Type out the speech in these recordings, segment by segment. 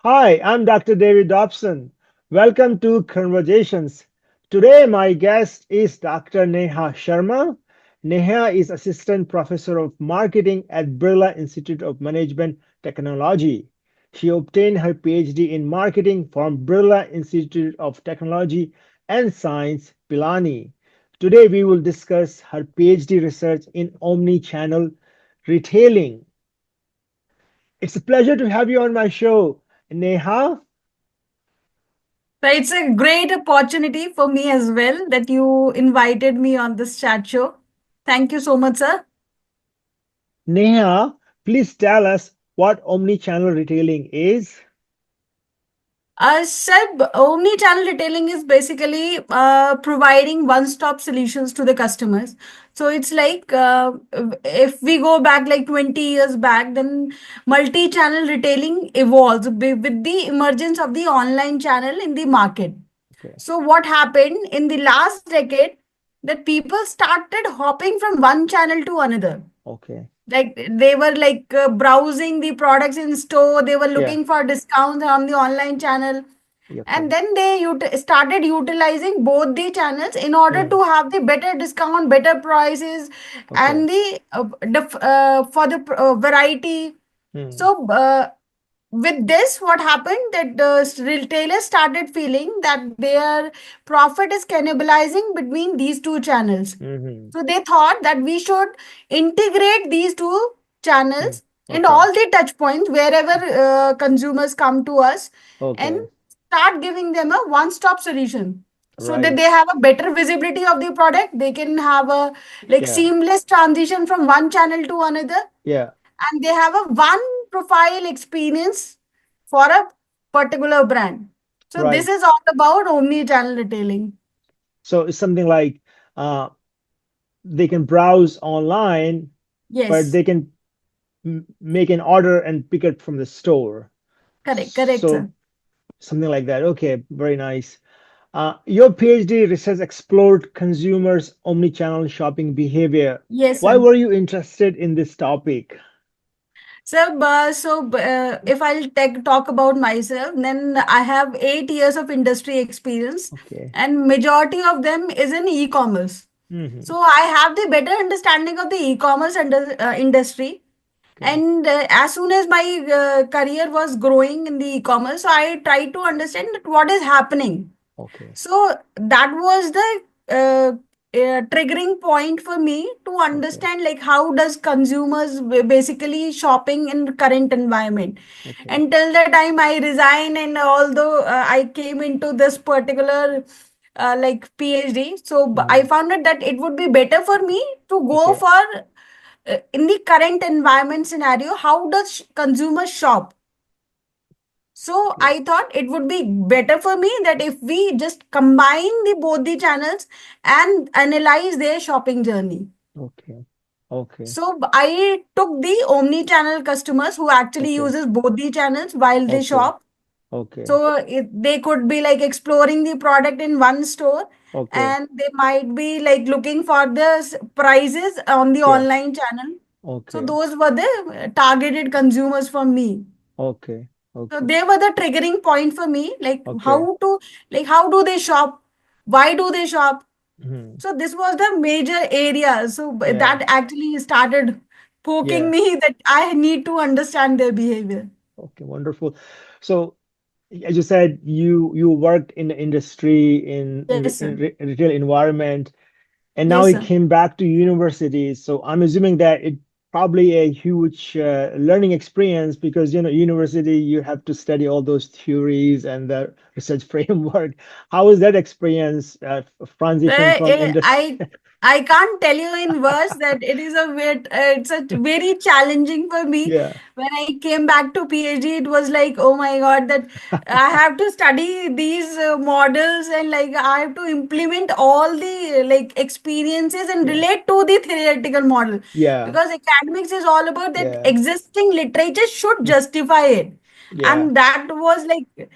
Hi, I'm Dr. David Dobson. Welcome to Conversations. Today, my guest is Dr. Neha Sharma. Neha is Assistant Professor of Marketing at Birla Institute of Management Technology. She obtained her PhD in Marketing from Birla Institute of Technology and Science, Pilani. Today, we will discuss her PhD research in omnichannel retailing. It's a pleasure to have you on my show, Neha. So it's a great opportunity for me as well that you invited me on this chat show. Thank you so much, sir. Neha, please tell us what omnichannel retailing is. Seb, omni-channel retailing is basically providing one-stop solutions to the customers. So it's like if we go back like 20 years back, then multi-channel retailing evolves with the emergence of the online channel in the market. Okay, So what happened in the last decade that people started hopping from one channel to another. okay, Like they were like browsing the products in store, they were yeah, looking for discounts on the online channel, and okay, then they started utilizing both the channels in order mm, to have the better discount, better prices, okay, and for the variety. mm, So with this, what happened that the retailers started feeling that their profit is cannibalizing between these two channels. mm-hmm, So they thought that we should integrate these two mm, channels and okay, all the touch points wherever consumers come to us, and okay, start giving them a one stop solution so that right, they have a better visibility of the product. They can have a like yeah, seamless transition from one channel to another, yeah, and they have a one profile experience for a particular brand. So this right. is all about omni channel retailing. So it's something like uh, they can browse online, but Yes, they can make an order and pick it from the store. correct, So sir. something like that. Okay, very nice. Your PhD research explored consumers' omnichannel shopping behavior. Yes, Why sir. were you interested in this topic? So, if I'll talk about myself, then I have 8 years of industry experience, Okay. and majority of them is in e-commerce. Hmm. So I have the better understanding of the e-commerce industry. Okay. And as soon as my career was growing in the e-commerce, so I tried to understand that what is happening. Okay. So that was the triggering point for me to Okay. understand like how does consumers basically shopping in current environment. Okay. Until the time I resign, and although I came into this particular like PhD, so I Hmm. found it that it would be better for me to go Okay. for in the current environment scenario, how does consumer shop. So Okay. I thought it would be better for me that if we just combine the both the channels and analyze their shopping journey. Okay. Okay. So I took the omni-channel customers who actually Okay. uses both the channels while they Okay. shop. Okay. So they could be like exploring the product in one store, Okay. and they might be like looking for the prices on the Yeah. online channel. So Okay. those were the targeted consumers for me. Okay. So Okay. they were the triggering point for me, like Okay. how to, like how do they shop? Why do they shop? Hmm. So this was the major area. So Yeah. that actually started poking Yeah. me that I need to understand their behavior. Okay. Wonderful. So, as you said, you worked in the industry Yes, in sir. retail environment, and now Yes, he sir. came back to university. So I'm assuming that it probably a huge learning experience because university you have to study all those theories and the research framework. How was that experience transition from Uh, industry? I I can't tell you in words that it is a bit, it's a very challenging for me. Yeah, When I came back to PhD, it was like, oh my God, that I have to study these models, and like I have to implement all the like experiences and yeah, relate to the theoretical model, yeah, because academics is all about that yeah, existing literature should mm, justify it, yeah. and that was like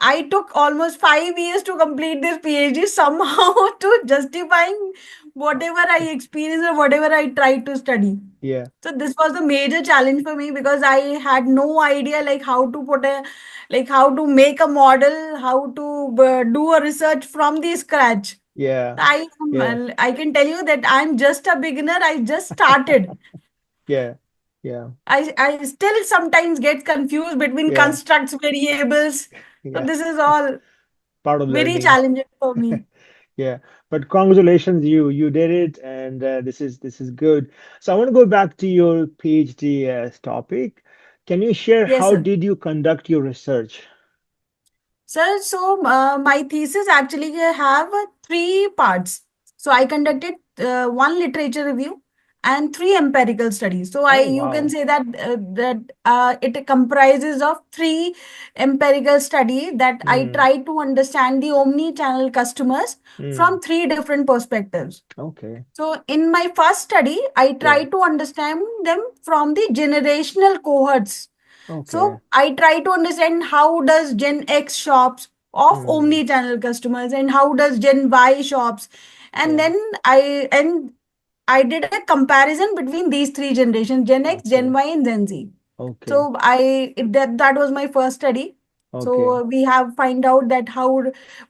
I took almost 5 years to complete this PhD somehow to justifying whatever I experience or whatever I try to study. Yeah, So this was the major challenge for me because I had no idea like how to put a like how to make a model, how to do a research from the scratch. yeah, yeah, I can tell you that I'm just a beginner. I just started. yeah, yeah, I still sometimes get confused between yeah, constructs, variables. So yeah. this is all Part of very learning. challenging for me. Yeah, but congratulations, you did it, and this is good. So I want to go back to your PhD topic. Can you share Yes, how sir. did you conduct your research? Sir, so my thesis actually have three parts. So I conducted one literature review and three empirical studies. So I Oh, you can wow. say that it comprises of three empirical study that I Mm, try to understand the omni-channel customers mm, from three different perspectives. okay. So in my first study, I Yeah. try to understand them from the generational cohorts. Okay. So I try to understand how does Gen X shops of Mm, omni-channel customers and how does Gen Y shops. And yeah. then I did a comparison between these three generations, Gen X, Gen Okay. Y, and Gen Z. Okay. So that was my first study. Okay. So we have find out that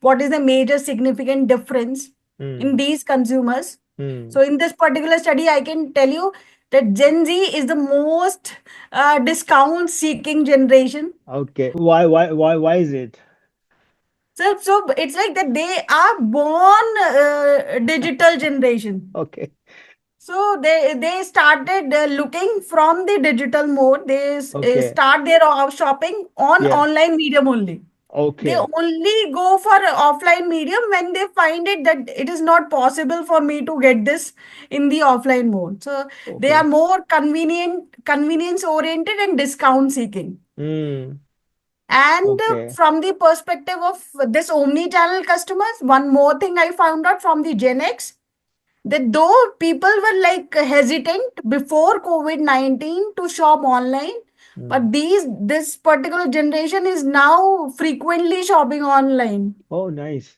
what is the major significant difference in Mm, these consumers. mm. So in this particular study, I can tell you that Gen Z is the most discount seeking generation. Okay. Why is it? So it's like that they are born digital generation. Okay. So they started looking from the digital mode. They Okay. start their shopping on Yeah. online medium only. They Okay. only go for offline medium when they find it that it is not possible for me to get this in the offline mode. So they are Okay. more convenience oriented and discount seeking. Mm, And okay. from the perspective of this omni-channel customers, one more thing I found out from the Gen X that though people were like hesitant before COVID-19 to shop online, Mm. but this particular generation is now frequently shopping online. Oh, nice.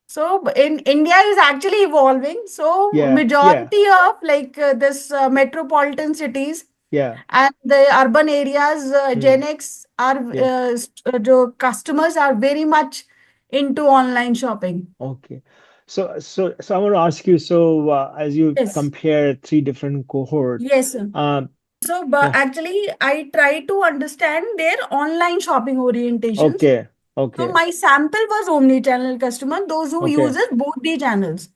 So in India is actually evolving. So Yeah. Yeah. majority of like this metropolitan cities Yeah. and the urban areas, Mm, Gen X are yeah. the customers are very much into online shopping. Okay. So I want to ask you, so as you Yes. compare three different cohort, Yes, sir. um, So, but yeah. actually, I try to understand their online shopping orientations. Okay. So Okay. my sample was omni-channel customer, those who Okay. uses both the channels.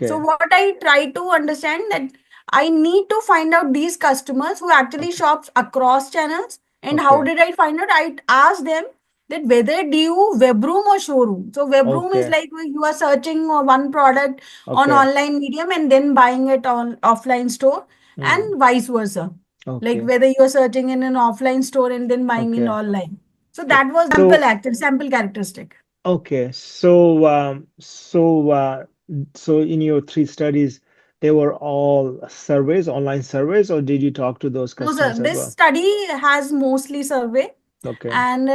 So Okay. what I try to understand that I need to find out these customers who actually Okay. shops across channels. And how Okay. did I find out? I asked them that whether do you webroom or showroom. So webroom is Okay. like when you are searching one product on Okay. online medium and then buying it on offline store Mm, and vice versa. Like okay. whether you are searching in an offline store and then buying in Okay. online. So Okay. that was So sample characteristic. okay. So in your three studies, they were all surveys, online surveys, or did you talk to those No, sir. customers as This well? study has mostly survey, Okay. and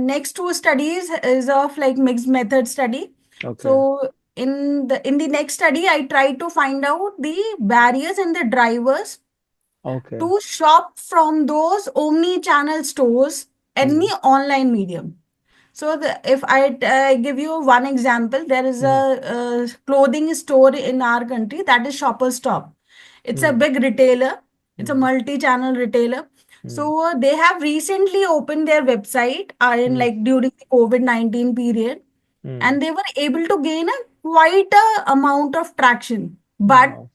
next two studies is of like mixed method study. Okay. So in the next study, I try to find out the barriers and the drivers Okay. to shop from those omni-channel stores in Mm, the online medium. So if I give you one example, there is mm, a clothing store in our country that is Shoppers Stop. It's a mm, big retailer. It's a mm, multi-channel retailer. mm, So they have recently opened their website in mm, like during the COVID-19 period, mm. and they were able to gain a quite a amount of traction. Wow.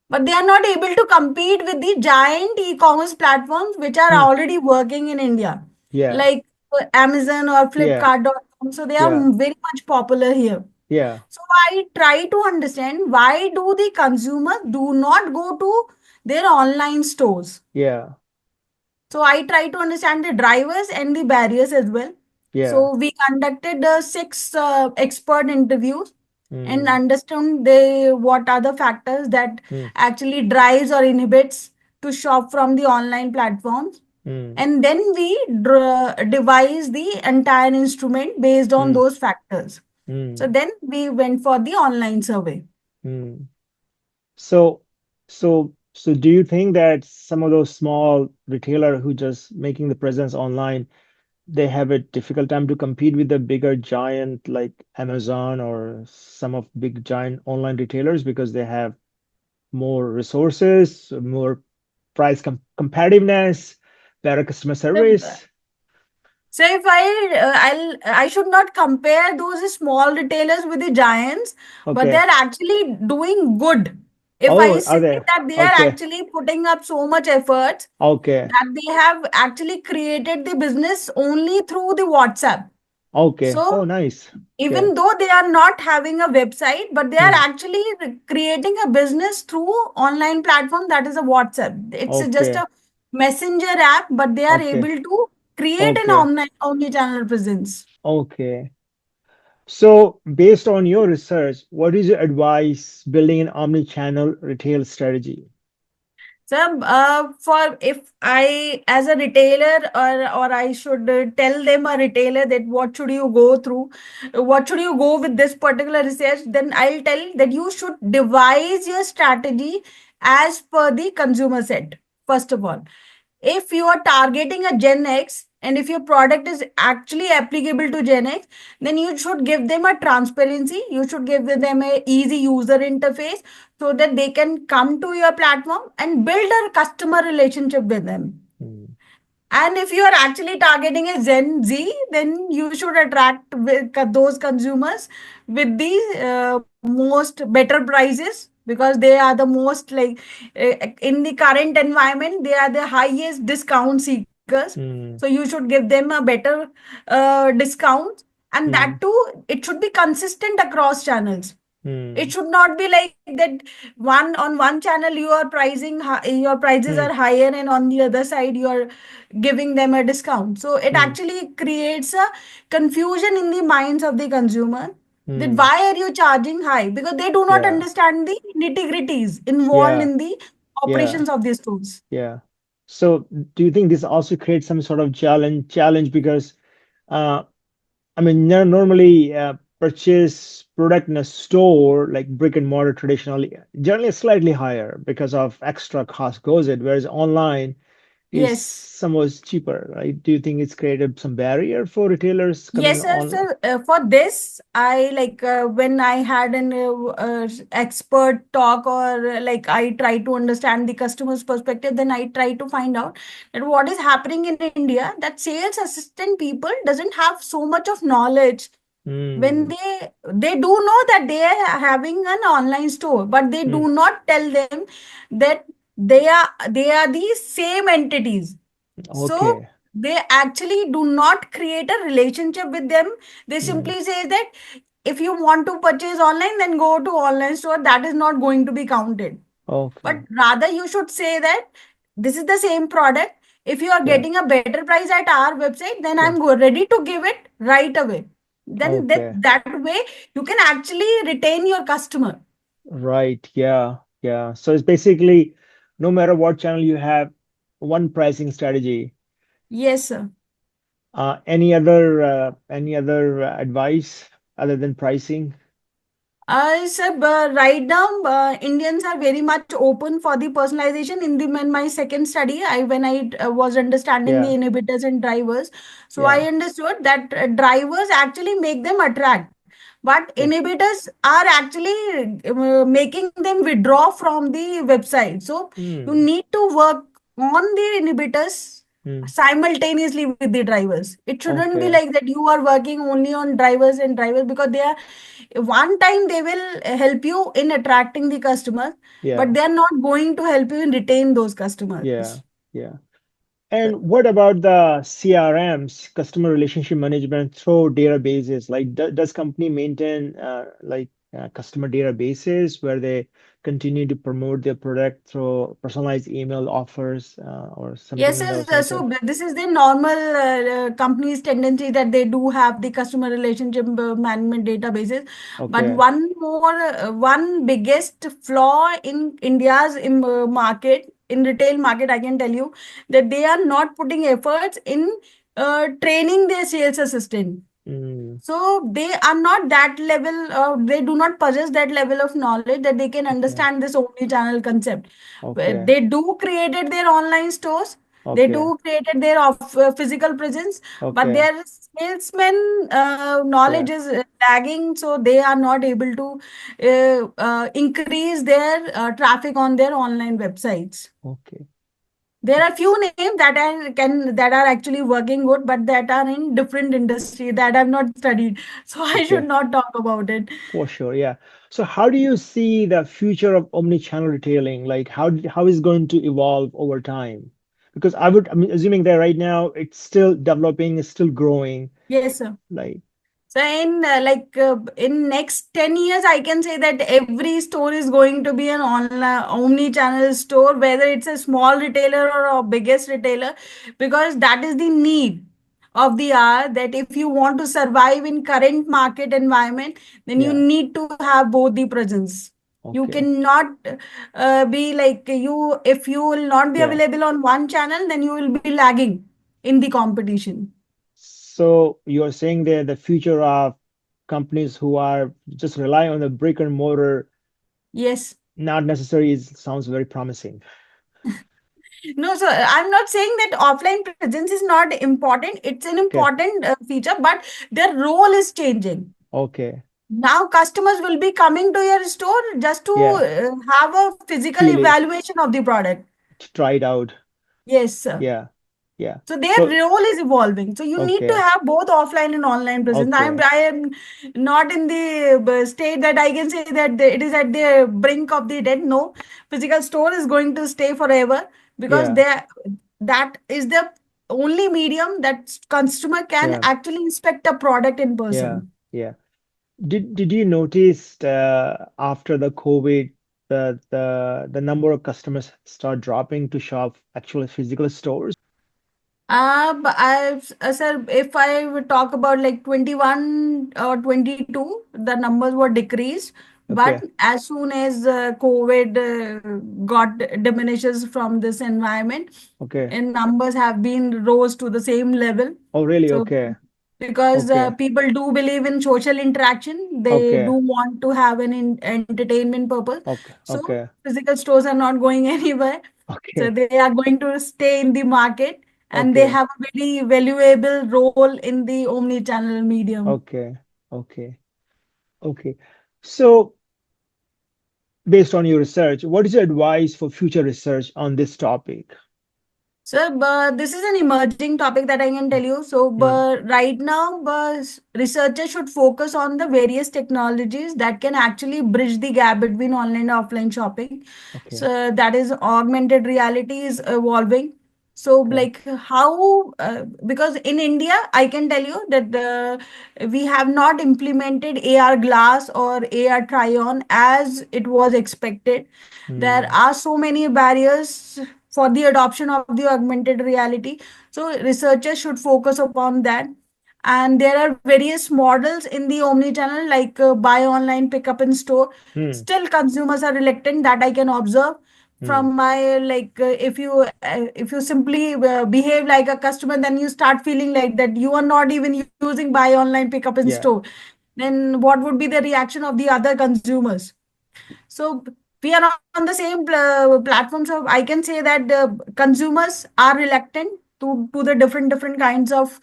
But they are not able to compete with the giant e-commerce platforms which are Hmm. already working in India, Yeah. like Amazon or Yeah. Flipkart.com. So they are Yeah. very much popular here. Yeah. So I try to understand why do the consumers do not go to their online stores. Yeah. So I try to understand the drivers and the barriers as well. Yeah. So we conducted six expert interviews and Mm, understand the what are the factors that mm, actually drives or inhibits to shop from the online platforms. mm, And then we devise the entire instrument based on mm, those factors. So mm. then we went for the online survey. Mm. So, so do you think that some of those small retailer who just making the presence online, they have a difficult time to compete with the bigger giant like Amazon or some of big giant online retailers because they have more resources, more price competitiveness, better customer So, service? so if I should not compare those small retailers with the giants, but Okay. they're actually doing good. If I Oh, say are they? that they are Okay. actually putting up so much effort, Okay. that they have actually created the business only through the WhatsApp. Okay. So Oh, nice. Okay. even though they are not having a website, but they are Hmm. actually creating a business through online platform, that is a WhatsApp. It's just Okay. a messenger app, but they are Okay. able to create an Okay. omni-channel presence. Okay. So, based on your research, what is your advice building an omni-channel retail strategy? So, for if I, as a retailer, or I should tell them a retailer that what should you go through, what should you go with this particular research, then I'll tell that you should devise your strategy as per the consumer set. First of all, if you are targeting a Gen X and if your product is actually applicable to Gen X, then you should give them a transparency. You should give them a easy user interface so that they can come to your platform and build a customer relationship with them. Hmm. And if you are actually targeting a Gen Z, then you should attract those consumers with the most better prices, because they are the most like in the current environment, they are the highest discount seekers. So Hmm. you should give them a better discount, and that Hmm. too, it should be consistent across channels. It Hmm. should not be like that on one channel you are pricing your prices Hmm. are higher, and on the other side you are giving them a discount. So it Hmm. actually creates a confusion in the minds of the consumer, that Hmm. why are you charging high, because they do not Yeah. understand the nitty-gritties involved Yeah. in the Yeah. operations of these stores. Yeah. So, do you think this also creates some sort of challenge because uh, I mean, normally purchase product in a store like brick and mortar traditionally generally is slightly higher because of extra cost goes it, whereas online is Yes. somewhat cheaper, right? Do you think it's created some barrier for retailers coming Yes, sir. on? So for this, I like when I had an expert talk, or I try to understand the customer's perspective, then I try to find out that what is happening in India, that sales assistant people doesn't have so much of knowledge. When Hmm. they do know that they are having an online store, but they Hmm. do not tell them that they are the same entities. So Okay. they actually do not create a relationship with them. They Hmm. simply say that if you want to purchase online, then go to online store. That is not going to be counted. But Okay. rather, you should say that this is the same product. If you are Yeah. getting a better price at our website, then Yeah. I'm ready to give it right away. Then Okay. that way you can actually retain your customer. Right. Yeah. Yeah. So it's basically no matter what channel you have, one pricing strategy. Yes, sir. Any other advice other than pricing? Sir, right now, Indians are very much open for the personalization. In my second study, when I was understanding the Yeah, inhibitors and drivers, so I yeah, understood that drivers actually make them attract, but yeah. inhibitors are actually making them withdraw from the website. So you Hmm. need to work on the inhibitors Hmm. simultaneously with the drivers. It shouldn't be Okay. like that you are working only on drivers and drivers, because they are one time they will help you in attracting the customers, but Yeah, they are not going to help you in retain those customers. yeah, yeah. So, And what about the CRMs, customer relationship management through databases? Like, does company maintain customer databases where they continue to promote their product through personalized email offers or something yes, in yes, those nature? this is the normal company's tendency, that they do have the customer relationship management databases. But Okay. one biggest flaw in India's market, in retail market, I can tell you that they are not putting efforts in training their sales assistant. So they are not that level, they do not possess that level of knowledge that they can Okay. understand this omni-channel concept. Okay. They do created their online stores, they Okay. do created their physical presence, but Okay. their salesman knowledge Yeah. is lagging, so they are not able to increase their traffic on their online websites. Okay. There are few names that are actually working good, but that are in different industry that I've not studied. So I should Okay. not talk about it. For sure. Yeah. So how do you see the future of omnichannel retailing? Like how is going to evolve over time? Because I mean, assuming that right now it's still developing, it's still growing. Yes, sir. Like, So in next 10 years, I can say that every store is going to be an online omni-channel store, whether it's a small retailer or a biggest retailer, because that is the need of the hour, that if you want to survive in current market environment, then you yeah. need to have both the presence. You Okay. cannot be like you, if you will not be Yeah. available on one channel, then you will be lagging in the competition. So you're saying that the future of companies who are just rely on the brick and mortar, Yes. not necessarily is sounds very promising. No, so I'm not saying that offline presence is not important. It's an Okay. important feature, but their role is changing. Okay. Now, customers will be coming to your store just to Yeah. have a physical Feel it, evaluation of the product. to try it out. Yes, sir. Yeah. Yeah. So their So, role is evolving. So you need to okay. have both offline and online presence. Okay. I am not in the state that I can say that it is at the brink of the dead. No, physical store is going to stay forever, because Yeah. that is the only medium that customer can Yeah. actually inspect a product in Yeah. person. Yeah. Did you notice after the COVID the number of customers start dropping to shop actual physical stores? But sir, if I would talk about like 21 or 22, the numbers were decreased. But Okay. as soon as COVID got diminishes from this environment, Okay. and numbers have been rose to the same level. Oh, really? So Okay. because Okay. people do believe in social interaction, they do Okay. want to have an entertainment purpose. Okay. So Okay. physical stores are not going anywhere. So Okay. they are going to stay in the market, and they Okay. have a very valuable role in the omni-channel medium. Okay. Okay. Okay. So, based on your research, what is your advice for future research on this topic? So, but this is an emerging topic that I can tell you. So, Mm, but right now, researchers should focus on the various technologies that can actually bridge the gap between online and offline shopping. okay. So, that is augmented reality is evolving. So, Okay. like how, because in India, I can tell you that we have not implemented AR glass or AR try-on as it was expected. There Mm, are so many barriers for the adoption of the augmented reality. So researchers should focus upon that. And there are various models in the omni-channel, like buy online, pick up in store. mm, Still, consumers are reluctant. That I can observe mm. from my if you simply behave like a customer, then you start feeling like that you are not even using buy online, pick up in Yeah. store. Then what would be the reaction of the other consumers? So we are on the same platform. So I can say that the consumers are reluctant to the different kinds of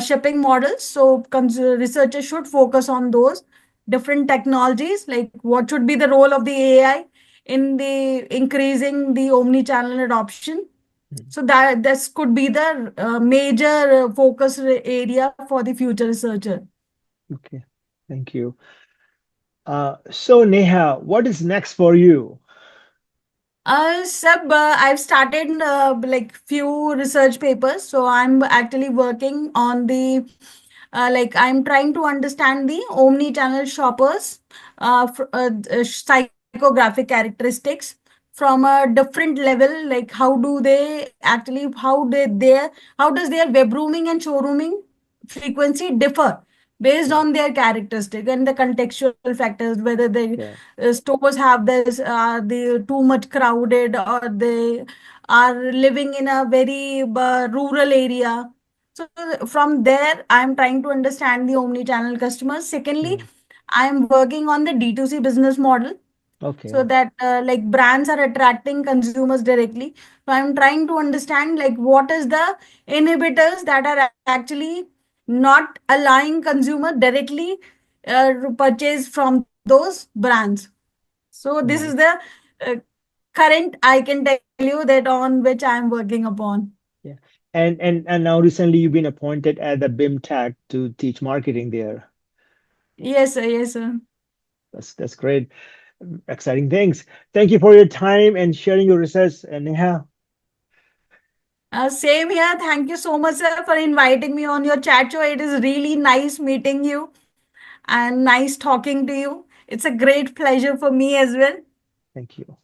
shipping models. So researchers should focus on those different technologies, like what should be the role of the AI in the increasing the omni-channel adoption. Mm. So that this could be the major focus area for the future researcher. Okay. Thank you. So Neha, what is next for you? I've started like few research papers, so I'm actually working on the I'm trying to understand the omni-channel shoppers, psychographic characteristics from a different level. Like how do they actually, how does their web rooming and showrooming frequency differ based Okay. on their characteristic and the contextual factors, whether the Okay. stores have this, are they too much crowded, or they are living in a very rural area. So from there, I'm trying to understand the omni-channel customers. Secondly, Mm. I'm working on the D2C business model so Okay. that like brands are attracting consumers directly. So I'm trying to understand like what is the inhibitors that are actually not allowing consumer directly to purchase from those brands. So this is the Nice. uh, current, I can tell you, that on which I am working upon. Yeah. And now recently you've been appointed at the BIM Tech to teach marketing there. Yes, sir. Yes, sir. That's great. Exciting things. Thank you for your time and sharing your research, Neha. Same here. Thank you so much, sir, for inviting me on your chat show. It is really nice meeting you and nice talking to you. It's a great pleasure for me as well. Thank you.